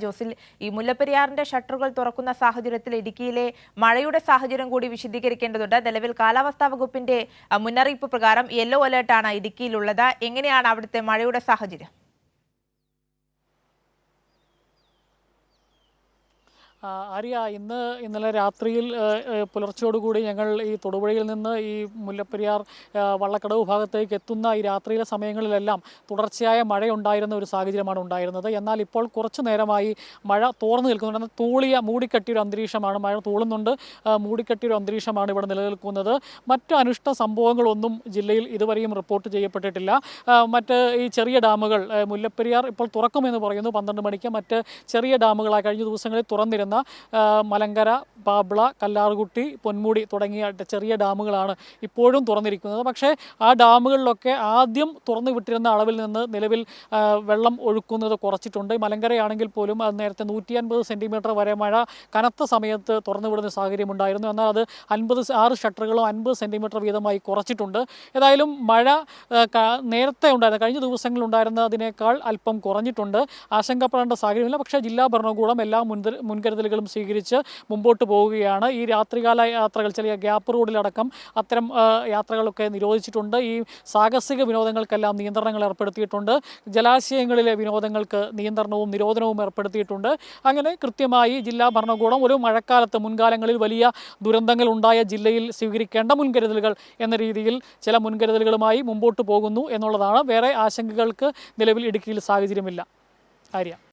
ജോസിൽ, ഈ മുല്ലപ്പെരിയാറിന്റെ ഷട്ടറുകൾ തുറക്കുന്ന സാഹചര്യത്തിൽ ഇടുക്കിയിലെ മഴയുടെ സാഹചര്യം കൂടി വിശദീകരിക്കേണ്ടതുണ്ട്. നിലവിൽ കാലാവസ്ഥാ വകുപ്പിന്റെ മുന്നറിയിപ്പ് പ്രകാരം യെല്ലോ അലേർട്ടാണ് ഇടുക്കിയിലുള്ളത്. എങ്ങനെയാണ് അവിടുത്തെ മഴയുടെ സാഹചര്യം? ആര്യ, ഇന്നലെ രാത്രിയിൽ പുലർച്ചയോടുകൂടി ഞങ്ങൾ ഈ തൊടുപുഴയിൽ നിന്ന് ഈ മുല്ലപ്പെരിയാർ വള്ളക്കടവ് ഭാഗത്തേക്ക് എത്തുന്ന ഈ രാത്രിയിലെ സമയങ്ങളിലെല്ലാം തുടർച്ചയായ മഴയുണ്ടായിരുന്ന ഒരു സാഹചര്യമാണ് ഉണ്ടായിരുന്നത്. എന്നാൽ ഇപ്പോൾ കുറച്ചു നേരമായി മഴ തോർന്നു നിൽക്കുന്നുണ്ട്. മൂടിക്കെട്ടിയൊരു അന്തരീക്ഷമാണ്. മഴ തൂളുന്നുണ്ട്, മൂടിക്കെട്ടിയൊരു അന്തരീക്ഷമാണ് ഇവിടെ നിലനിൽക്കുന്നത്. മറ്റ് അനിഷ്ട സംഭവങ്ങളൊന്നും ജില്ലയിൽ ഇതുവരെയും റിപ്പോർട്ട് ചെയ്യപ്പെട്ടിട്ടില്ല. മറ്റ് ഈ ചെറിയ ഡാമുകൾ, മുല്ലപ്പെരിയാർ ഇപ്പോൾ തുറക്കുമെന്ന് പറയുന്നു 12 മണിക്ക്. മറ്റ് ചെറിയ ഡാമുകളായി കഴിഞ്ഞ ദിവസങ്ങളിൽ തുറന്നിരുന്ന മലങ്കര, പാബ്ല, കല്ലാർകുട്ടി, പൊന്മുടി തുടങ്ങിയ ചെറിയ ഡാമുകളാണ് ഇപ്പോഴും തുറന്നിരിക്കുന്നത്. പക്ഷേ ആ ഡാമുകളിലൊക്കെ ആദ്യം തുറന്നു വിട്ടിരുന്ന അളവിൽ നിന്ന് നിലവിൽ വെള്ളം ഒഴുക്കുന്നത് കുറച്ചിട്ടുണ്ട്. മലങ്കരയാണെങ്കിൽ പോലും അത് നേരത്തെ 150 സെൻറ്റിമീറ്റർ വരെ മഴ കനത്ത സമയത്ത് തുറന്നുവിടുന്ന സാഹചര്യമുണ്ടായിരുന്നു. എന്നാൽ അത് 6 ഷട്ടറുകളും 50 സെൻറ്റിമീറ്റർ വീതമായി കുറച്ചിട്ടുണ്ട്. ഏതായാലും മഴ നേരത്തെ ഉണ്ടായിരുന്ന കഴിഞ്ഞ ദിവസങ്ങളുണ്ടായിരുന്നതിനേക്കാൾ അല്പം കുറഞ്ഞിട്ടുണ്ട്. ആശങ്കപ്പെടേണ്ട സാഹചര്യമില്ല. പക്ഷേ ജില്ലാ ഭരണകൂടം എല്ലാ മുൻകരുതലുകളും സ്വീകരിച്ച് മുമ്പോട്ട് പോവുകയാണ്. ഈ രാത്രികാല യാത്രകൾ, ചെറിയ ഗ്യാപ്പ് റോഡിലടക്കം അത്തരം യാത്രകളൊക്കെ നിരോധിച്ചിട്ടുണ്ട്. ഈ സാഹസിക വിനോദങ്ങൾക്കെല്ലാം നിയന്ത്രണങ്ങൾ ഏർപ്പെടുത്തിയിട്ടുണ്ട്. ജലാശയങ്ങളിലെ വിനോദങ്ങൾക്ക് നിയന്ത്രണവും നിരോധനവും ഏർപ്പെടുത്തിയിട്ടുണ്ട്. അങ്ങനെ കൃത്യമായി ജില്ലാ ഭരണകൂടം ഒരു മഴക്കാലത്ത് മുൻകാലങ്ങളിൽ വലിയ ദുരന്തങ്ങൾ ഉണ്ടായ ജില്ലയിൽ സ്വീകരിക്കേണ്ട മുൻകരുതലുകൾ എന്ന രീതിയിൽ ചില മുൻകരുതലുകളുമായി മുമ്പോട്ട് പോകുന്നു എന്നുള്ളതാണ്. വേറെ ആശങ്കകൾക്ക് നിലവിൽ ഇടുക്കിയിൽ സാഹചര്യമില്ല. ആര്യ.